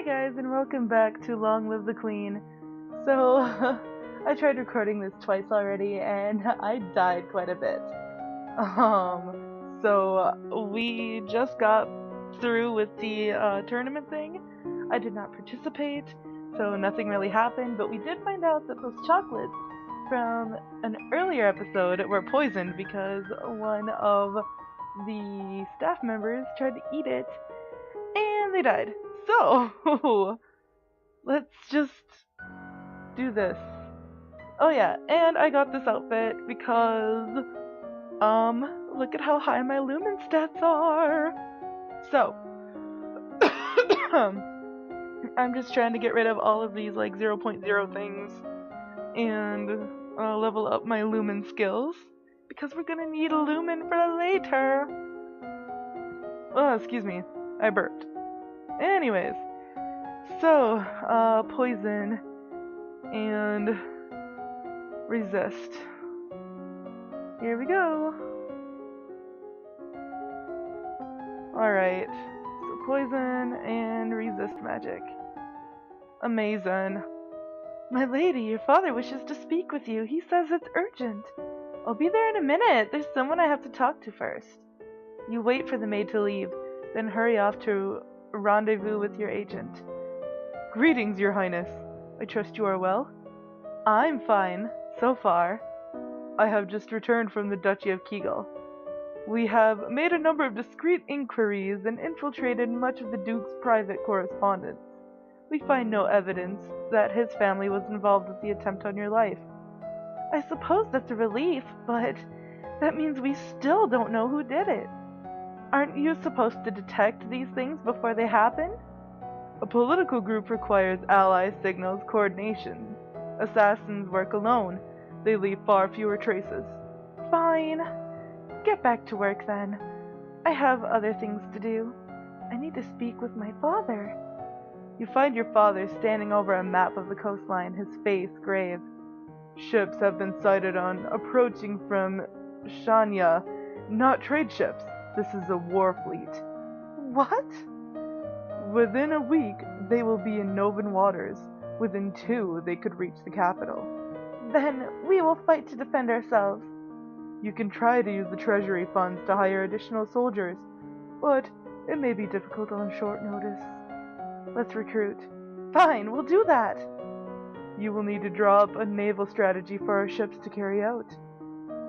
guys, and welcome back to Long Live the Queen. So, I tried recording this twice already, and I died quite a bit. So we just got through with the tournament thing. I did not participate, so nothing really happened, but we did find out that those chocolates from an earlier episode were poisoned because one of the staff members tried to eat it, and they died. So, let's just do this. Oh yeah, and I got this outfit because, look at how high my lumen stats are. So, I'm just trying to get rid of all of these like 0.0 things and level up my lumen skills because we're gonna need a lumen for later. Oh, excuse me, I burped. Anyways, so, poison and resist. Here we go. Alright, so poison and resist magic. Amazing. My lady, your father wishes to speak with you. He says it's urgent. I'll be there in a minute. There's someone I have to talk to first. You wait for the maid to leave, then hurry off to rendezvous with your agent. Greetings, your highness. I trust you are well? I'm fine, so far. I have just returned from the Duchy of Kegel. We have made a number of discreet inquiries and infiltrated much of the Duke's private correspondence. We find no evidence that his family was involved with the attempt on your life. I suppose that's a relief, but that means we still don't know who did it. Aren't you supposed to detect these things before they happen? A political group requires ally signals coordination. Assassins work alone. They leave far fewer traces. Fine. Get back to work then. I have other things to do. I need to speak with my father. You find your father standing over a map of the coastline, his face grave. Ships have been sighted on approaching from Shania. Not trade ships. This is a war fleet. What? Within a week, they will be in Novan waters. Within 2, they could reach the capital. Then we will fight to defend ourselves. You can try to use the treasury funds to hire additional soldiers, but it may be difficult on short notice. Let's recruit. Fine, we'll do that. You will need to draw up a naval strategy for our ships to carry out.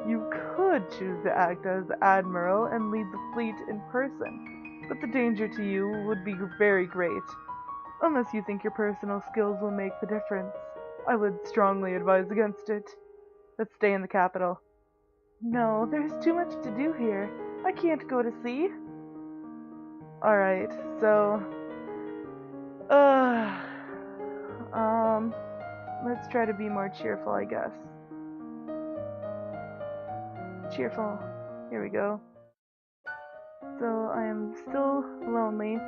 You could choose to act as admiral and lead the fleet in person, but the danger to you would be very great. Unless you think your personal skills will make the difference, I would strongly advise against it. Let's stay in the capital. No, there's too much to do here. I can't go to sea. Alright, so... let's try to be more cheerful, I guess. Cheerful. Here we go. So, I am still lonely.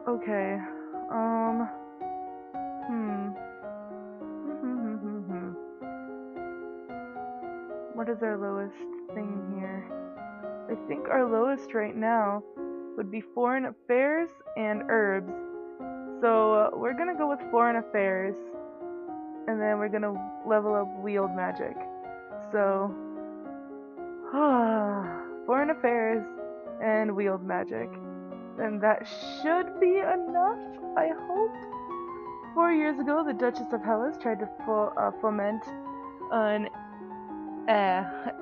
Okay, What is our lowest thing here? I think our lowest right now would be foreign affairs and herbs. So we're gonna go with foreign affairs, and then we're gonna level up wield magic. So, foreign affairs and wield magic. And that should be enough, I hope. 4 years ago, the Duchess of Hellas tried to foment an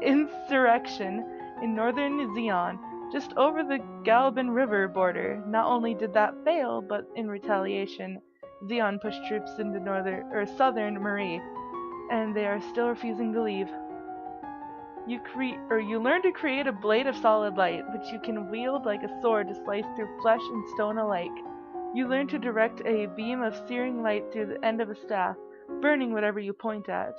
insurrection in northern Zion, just over the Galban River border. Not only did that fail, but in retaliation, Zion pushed troops into southern Marie, and they are still refusing to leave. You learn to create a blade of solid light, which you can wield like a sword to slice through flesh and stone alike. You learn to direct a beam of searing light through the end of a staff, burning whatever you point at.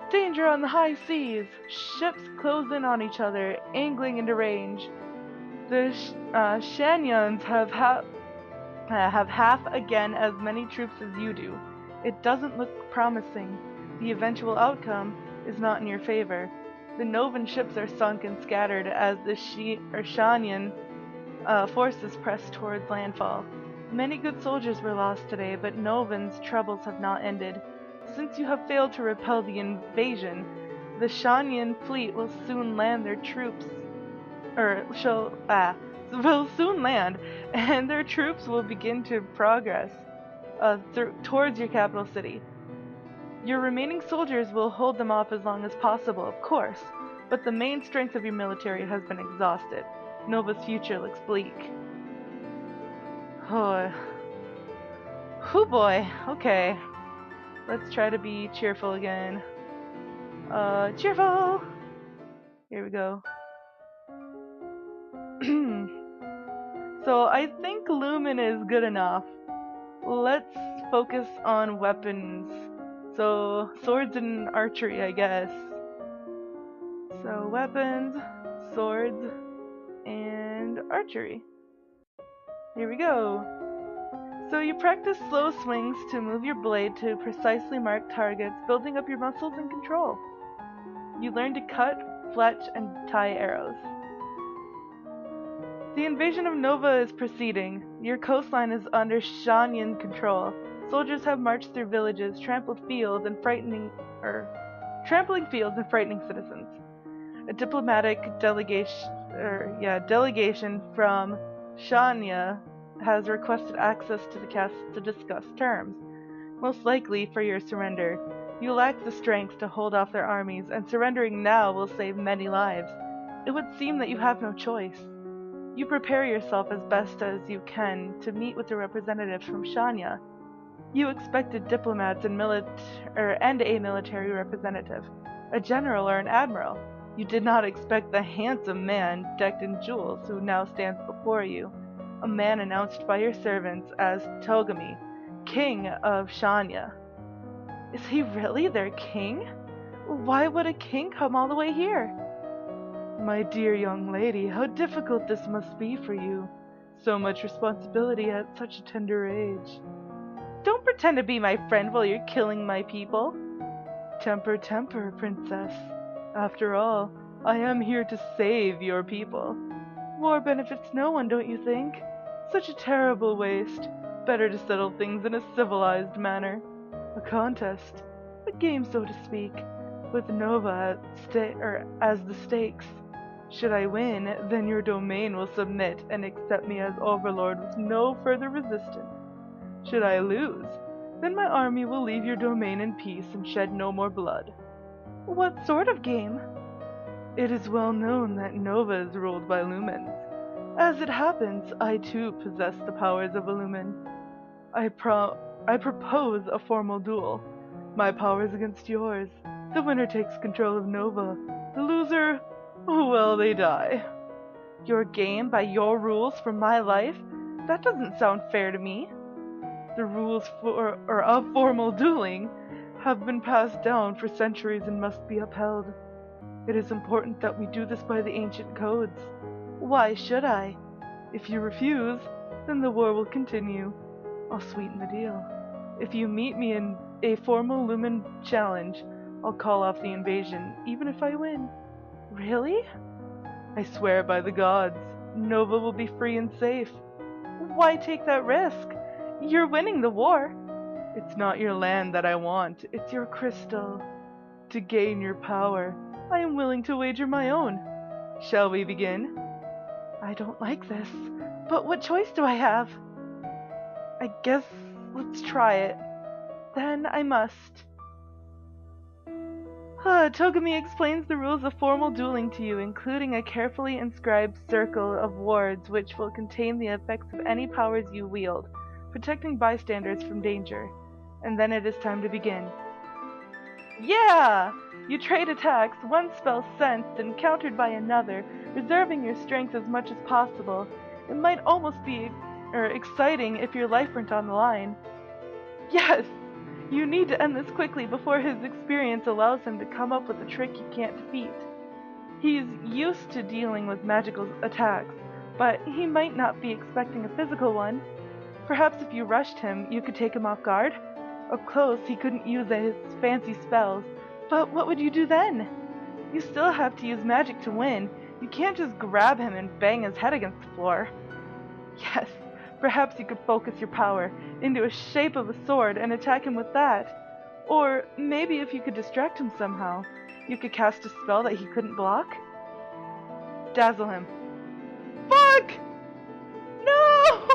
Danger on the high seas! Ships close in on each other, angling into range. The Shanyans have half again as many troops as you do. It doesn't look promising. The eventual outcome is not in your favor. The Novan ships are sunk and scattered as the Shanyan forces press towards landfall. Many good soldiers were lost today, but Novan's troubles have not ended. Since you have failed to repel the invasion, the Shanyan fleet will soon land their troops, will soon land, and their troops will begin to progress towards your capital city. Your remaining soldiers will hold them off as long as possible, of course, but the main strength of your military has been exhausted. Nova's future looks bleak. Oh boy, okay. Let's try to be cheerful again. Cheerful! Here we go. So I think Lumen is good enough. Let's focus on weapons. So, swords and archery, I guess. So, weapons, swords, and archery. Here we go. So you practice slow swings to move your blade to precisely mark targets, building up your muscles and control. You learn to cut, fletch, and tie arrows. The invasion of Nova is proceeding. Your coastline is under Shanyan control. Soldiers have marched through villages, trampling fields and frightening citizens. A diplomatic delegation from Shanya has requested access to the castle to discuss terms, most likely for your surrender. You lack the strength to hold off their armies, and surrendering now will save many lives. It would seem that you have no choice. You prepare yourself as best as you can to meet with the representatives from Shanya. You expected diplomats and a military representative, a general or an admiral. You did not expect the handsome man decked in jewels who now stands before you, a man announced by your servants as Togami, king of Shanya. Is he really their king? Why would a king come all the way here? My dear young lady, how difficult this must be for you. So much responsibility at such a tender age. Don't pretend to be my friend while you're killing my people. Temper, temper, princess. After all, I am here to save your people. War benefits no one, don't you think? Such a terrible waste. Better to settle things in a civilized manner. A contest. A game, so to speak. With Nova as the stakes. Should I win, then your domain will submit and accept me as overlord with no further resistance. Should I lose, then my army will leave your domain in peace and shed no more blood. What sort of game? It is well known that Nova is ruled by lumens. As it happens, I too possess the powers of a lumen. I propose a formal duel. My powers against yours. The winner takes control of Nova. The loser, well, they die. Your game by your rules for my life? That doesn't sound fair to me. The rules of formal dueling have been passed down for centuries and must be upheld. It is important that we do this by the ancient codes. Why should I? If you refuse, then the war will continue. I'll sweeten the deal. If you meet me in a formal lumen challenge, I'll call off the invasion, even if I win. Really? I swear by the gods, Nova will be free and safe. Why take that risk? You're winning the war. It's not your land that I want, it's your crystal. To gain your power, I am willing to wager my own. Shall we begin? I don't like this, but what choice do I have? I guess let's try it. Then I must. Togami explains the rules of formal dueling to you, including a carefully inscribed circle of wards which will contain the effects of any powers you wield, protecting bystanders from danger. And then it is time to begin. Yeah! You trade attacks, one spell sensed and countered by another, reserving your strength as much as possible. It might almost be exciting if your life weren't on the line. Yes! You need to end this quickly before his experience allows him to come up with a trick you can't defeat. He's used to dealing with magical attacks, but he might not be expecting a physical one. Perhaps if you rushed him, you could take him off guard. Up close, he couldn't use his fancy spells, but what would you do then? You still have to use magic to win. You can't just grab him and bang his head against the floor. Yes, perhaps you could focus your power into a shape of a sword and attack him with that. Or maybe if you could distract him somehow, you could cast a spell that he couldn't block? Dazzle him. Fuck! No!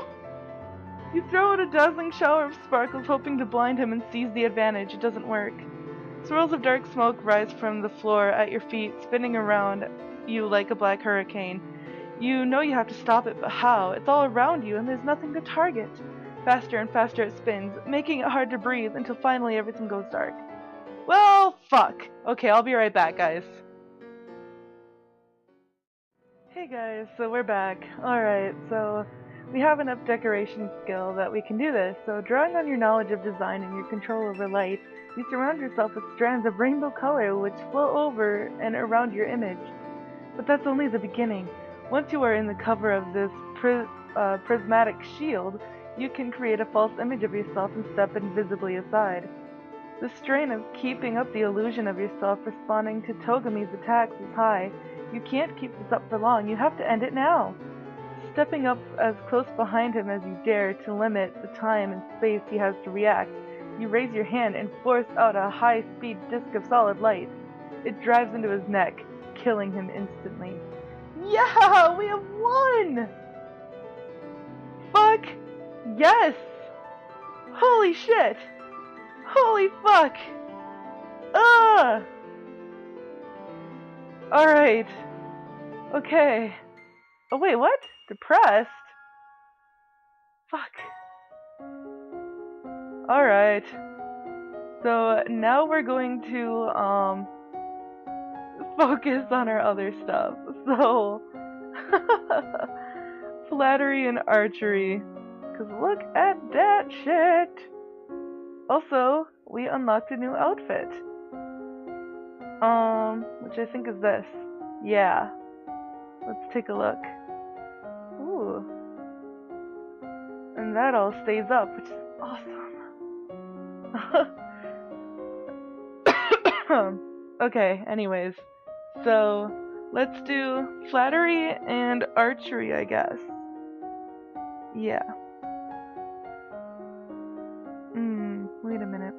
You throw out a dazzling shower of sparkles, hoping to blind him and seize the advantage. It doesn't work. Swirls of dark smoke rise from the floor at your feet, spinning around you like a black hurricane. You know you have to stop it, but how? It's all around you, and there's nothing to target. Faster and faster it spins, making it hard to breathe until finally everything goes dark. Well, fuck. Okay, I'll be right back, guys. Hey guys, so we're back. Alright, so we have enough decoration skill that we can do this. So drawing on your knowledge of design and your control over light, you surround yourself with strands of rainbow color which flow over and around your image. But that's only the beginning. Once you are in the cover of this prismatic shield, you can create a false image of yourself and step invisibly aside. The strain of keeping up the illusion of yourself responding to Togami's attacks is high. You can't keep this up for long. You have to end it now. Stepping up as close behind him as you dare to limit the time and space he has to react, you raise your hand and force out a high-speed disc of solid light. It drives into his neck, killing him instantly. Yeah! We have won! Fuck! Yes! Holy shit! Holy fuck! Ugh! Alright. Okay. Oh wait, what? Depressed? Fuck. Alright. So now we're going to focus on our other stuff. So flattery and archery. Cause look at that shit! Also, we unlocked a new outfit. Which I think is this. Yeah. Let's take a look. Ooh. And that all stays up, which is awesome. Okay, anyways. So, let's do flattery and archery, I guess. Yeah. Wait a minute.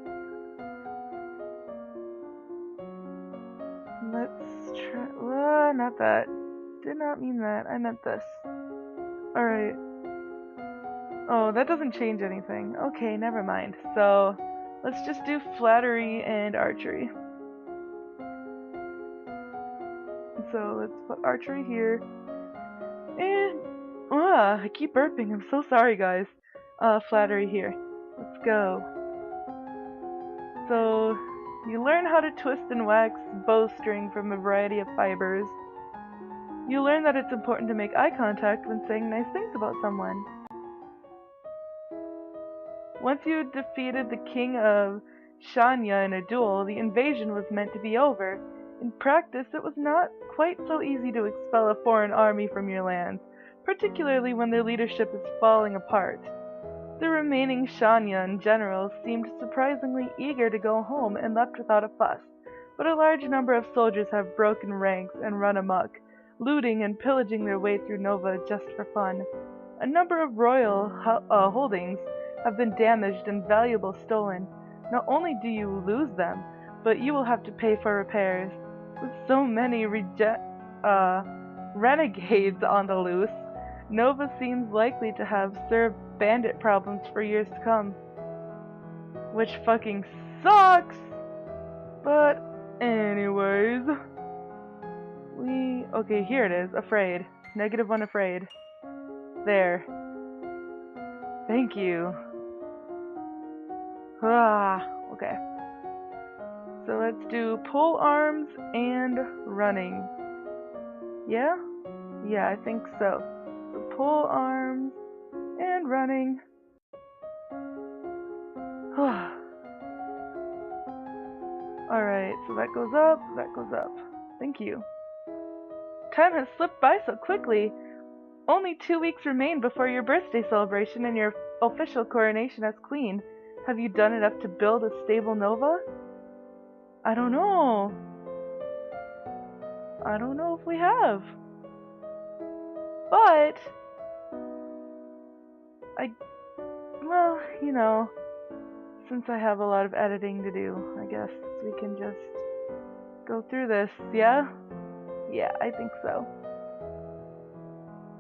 Let's try. Not that. Did not mean that. I meant this. Alright. Oh, that doesn't change anything. Okay, never mind. So, let's just do flattery and archery. So, let's put archery here. And, I keep burping. I'm so sorry, guys. Flattery here. Let's go. So, you learn how to twist and wax bowstring from a variety of fibers. You learn that it's important to make eye contact when saying nice things about someone. Once you defeated the king of Shanya in a duel, the invasion was meant to be over. In practice, it was not quite so easy to expel a foreign army from your lands, particularly when their leadership is falling apart. The remaining Shanyan generals seemed surprisingly eager to go home and left without a fuss, but a large number of soldiers have broken ranks and run amok, looting and pillaging their way through Nova just for fun. A number of royal holdings have been damaged and valuables stolen. Not only do you lose them, but you will have to pay for repairs. With so many renegades on the loose, Nova seems likely to have served bandit problems for years to come. Which fucking sucks! But anyways, okay, here it is, afraid. -1 afraid. There. Thank you. Okay. So let's do pole arms and running. Yeah? Yeah, I think so. So pole arms and running. Alright, so that goes up, that goes up. Thank you. Time has slipped by so quickly. Only 2 weeks remain before your birthday celebration and your official coronation as queen. Have you done enough to build a stable Nova? I don't know. I don't know if we have. But Well, you know, since I have a lot of editing to do, I guess we can just go through this, yeah? Yeah, I think so.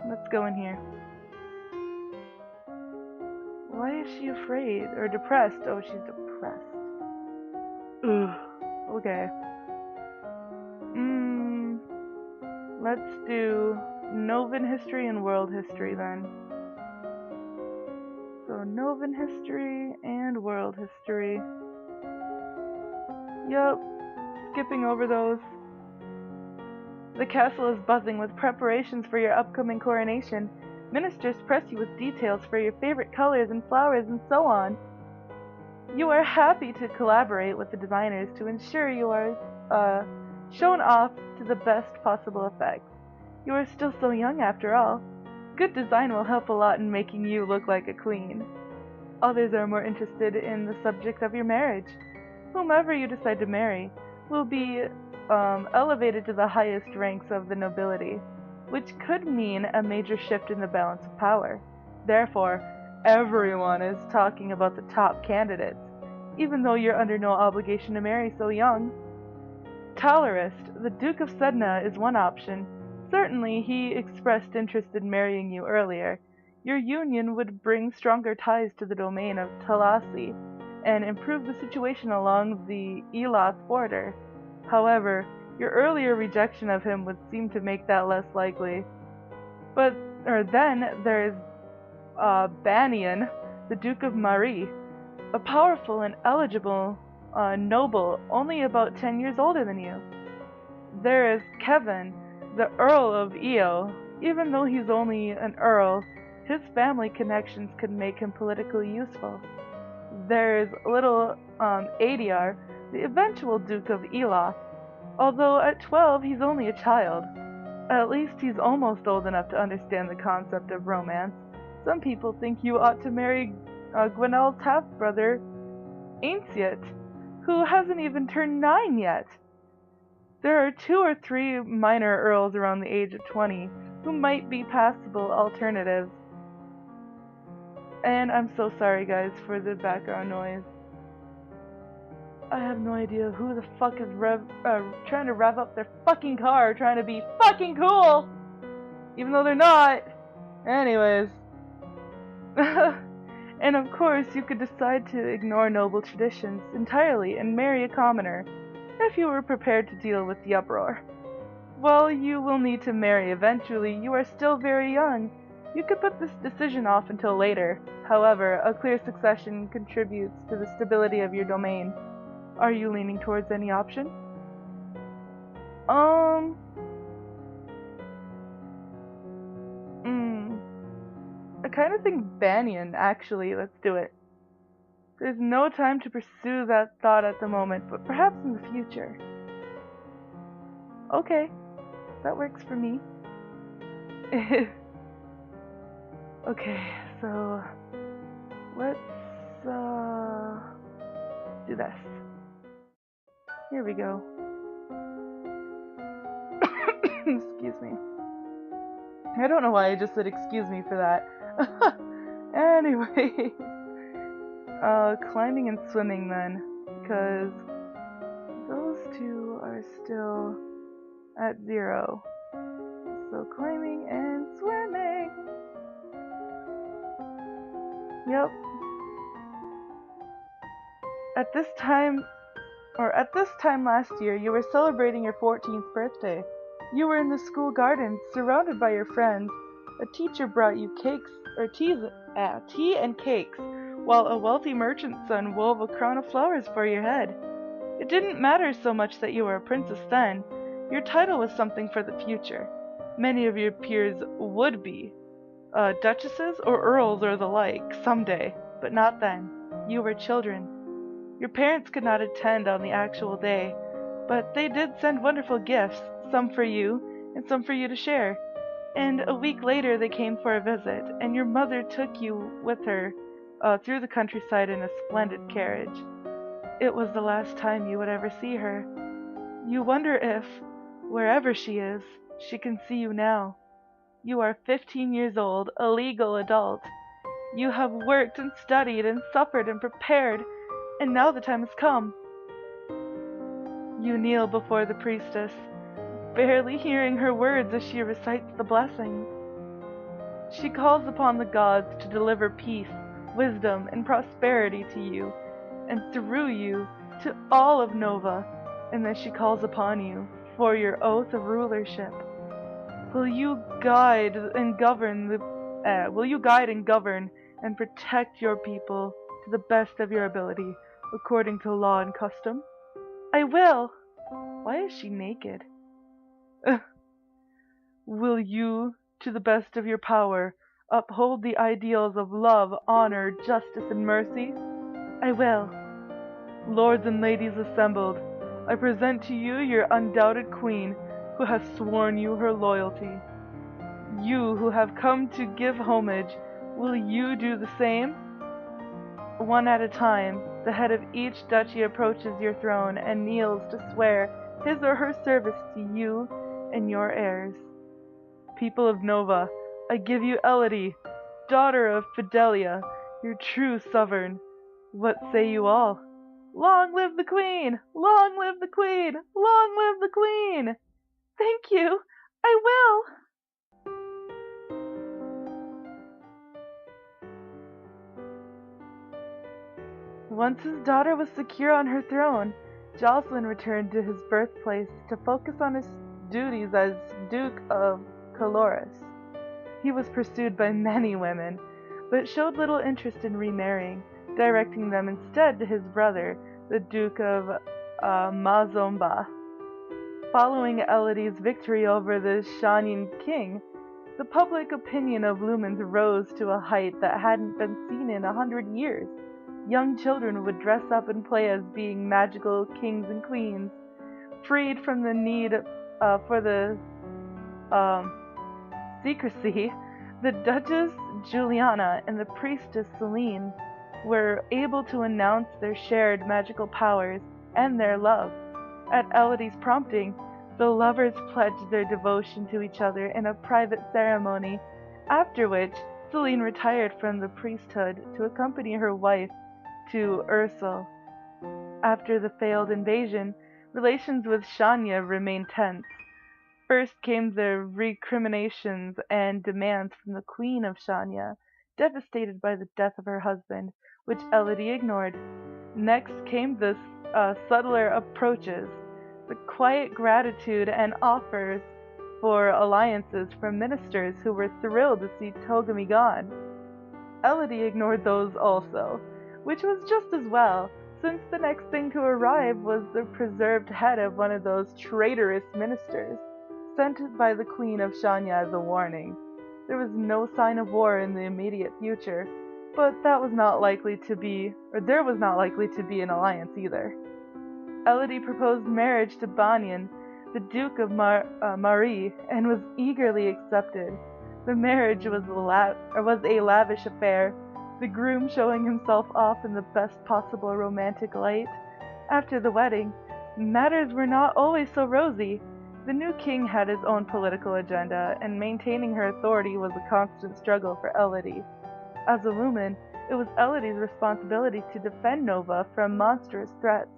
Let's go in here. Why is she afraid? Or depressed? Oh, she's depressed. Ugh. Okay. Let's do Novan history and world history then. So Novan history and world history. Yup. Skipping over those. The castle is buzzing with preparations for your upcoming coronation. Ministers press you with details for your favorite colors and flowers and so on. You are happy to collaborate with the designers to ensure you are shown off to the best possible effect. You are still so young after all. Good design will help a lot in making you look like a queen. Others are more interested in the subject of your marriage. Whomever you decide to marry will be elevated to the highest ranks of the nobility, which could mean a major shift in the balance of power. Therefore, everyone is talking about the top candidates, even though you're under no obligation to marry so young. Tolerist, the Duke of Sedna, is one option. Certainly, he expressed interest in marrying you earlier. Your union would bring stronger ties to the domain of Talasi and improve the situation along the Elath border. However, your earlier rejection of him would seem to make that less likely. Then there's Banian, the Duke of Mari, a powerful and eligible noble, only about 10 years older than you. There is Kevin, the Earl of Eo. Even though he's only an earl, his family connections could make him politically useful. There's little Adiar, the eventual Duke of Eloth. Although at 12 he's only a child. At least he's almost old enough to understand the concept of romance. Some people think you ought to marry Gwenel's half-brother, Ainciat, who hasn't even turned 9 yet. There are 2 or 3 minor earls around the age of 20 who might be passable alternatives. And I'm so sorry guys for the background noise. I have no idea who the fuck is trying to rev up their fucking car trying to be fucking cool! Even though they're not! Anyways. And of course, you could decide to ignore noble traditions entirely and marry a commoner, if you were prepared to deal with the uproar. While you will need to marry eventually, you are still very young. You could put this decision off until later. However, a clear succession contributes to the stability of your domain. Are you leaning towards any option? I kind of think Banyan, actually. Let's do it. There's no time to pursue that thought at the moment, but perhaps in the future. Okay, that works for me. Okay, so let's do this. Here we go. Excuse me. I don't know why I just said excuse me for that. Anyway, climbing and swimming then, because those two are still at 0. So climbing and swimming. Yep. At this time last year, you were celebrating your 14th birthday. You were in the school gardens, surrounded by your friends. A teacher brought you tea and cakes, while a wealthy merchant's son wove a crown of flowers for your head. It didn't matter so much that you were a princess then. Your title was something for the future. Many of your peers would be duchesses or earls or the like someday, but not then. You were children. Your parents could not attend on the actual day, but they did send wonderful gifts, some for you and some for you to share. And a week later they came for a visit, and your mother took you with her through the countryside in a splendid carriage. It was the last time you would ever see her. You wonder if, wherever she is, she can see you now. You are 15 years old, a legal adult. You have worked and studied and suffered and prepared, and now the time has come. You kneel before the priestess, barely hearing her words as she recites the blessings. She calls upon the gods to deliver peace, wisdom, and prosperity to you, and through you to all of Nova, and then she calls upon you for your oath of rulership. Will you guide and govern and protect your people to the best of your ability, according to law and custom? I will. Why is she naked? Will you, to the best of your power, uphold the ideals of love, honor, justice, and mercy? I will. Lords and ladies assembled, I present to you your undoubted queen, who has sworn you her loyalty. You who have come to give homage, will you do the same? One at a time, the head of each duchy approaches your throne and kneels to swear his or her service to you and your heirs. People of Nova, I give you Elodie, daughter of Fidelia, your true sovereign. What say you all? Long live the Queen! Long live the Queen! Long live the Queen! Thank you! I will! Once his daughter was secure on her throne, Jocelyn returned to his birthplace to focus on his duties as Duke of Caloris. He was pursued by many women, but showed little interest in remarrying, directing them instead to his brother, the Duke of Mazomba. Following Elodie's victory over the Shanyan king, the public opinion of Lumens rose to a height that hadn't been seen in 100 years. Young children would dress up and play as being magical kings and queens. Freed from the need for the secrecy, the Duchess Juliana and the Priestess Celine were able to announce their shared magical powers and their love. At Elodie's prompting, the lovers pledged their devotion to each other in a private ceremony, after which Celine retired from the priesthood to accompany her wife to Ursel. After the failed invasion, relations with Shania remained tense. First came the recriminations and demands from the Queen of Shania, devastated by the death of her husband, which Elodie ignored. Next came the subtler approaches, the quiet gratitude and offers for alliances from ministers who were thrilled to see Togami gone. Elodie ignored those also, which was just as well, since the next thing to arrive was the preserved head of one of those traitorous ministers, sent by the Queen of Shania as a warning. There was no sign of war in the immediate future, but there was not likely to be an alliance either. Elodie proposed marriage to Banyan, the Duke of Marie, and was eagerly accepted. The marriage was a lavish affair, the groom showing himself off in the best possible romantic light. After the wedding, matters were not always so rosy. The new king had his own political agenda, and maintaining her authority was a constant struggle for Elodie. As a Lumen, it was Elodie's responsibility to defend Nova from monstrous threats.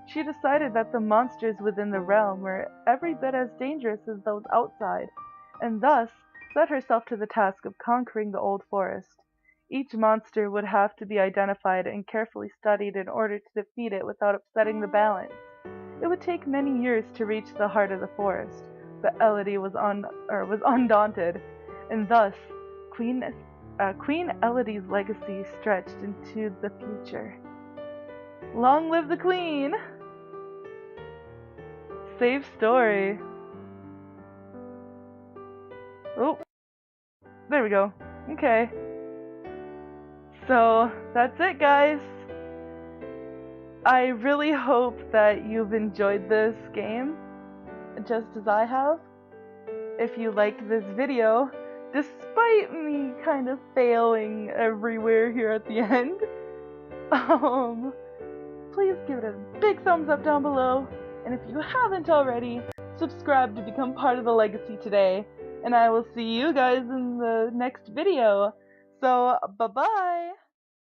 She decided that the monsters within the realm were every bit as dangerous as those outside, and thus set herself to the task of conquering the old forest. Each monster would have to be identified and carefully studied in order to defeat it without upsetting the balance. It would take many years to reach the heart of the forest, but Elodie was undaunted, and thus Queen Elodie's legacy stretched into the future. Long live the Queen! Save story. Oh, there we go. Okay. So, that's it, guys. I really hope that you've enjoyed this game, just as I have. If you liked this video, despite me kind of failing everywhere here at the end, please give it a big thumbs up down below. And if you haven't already, subscribe to become part of the legacy today. And I will see you guys in the next video. So, bye-bye.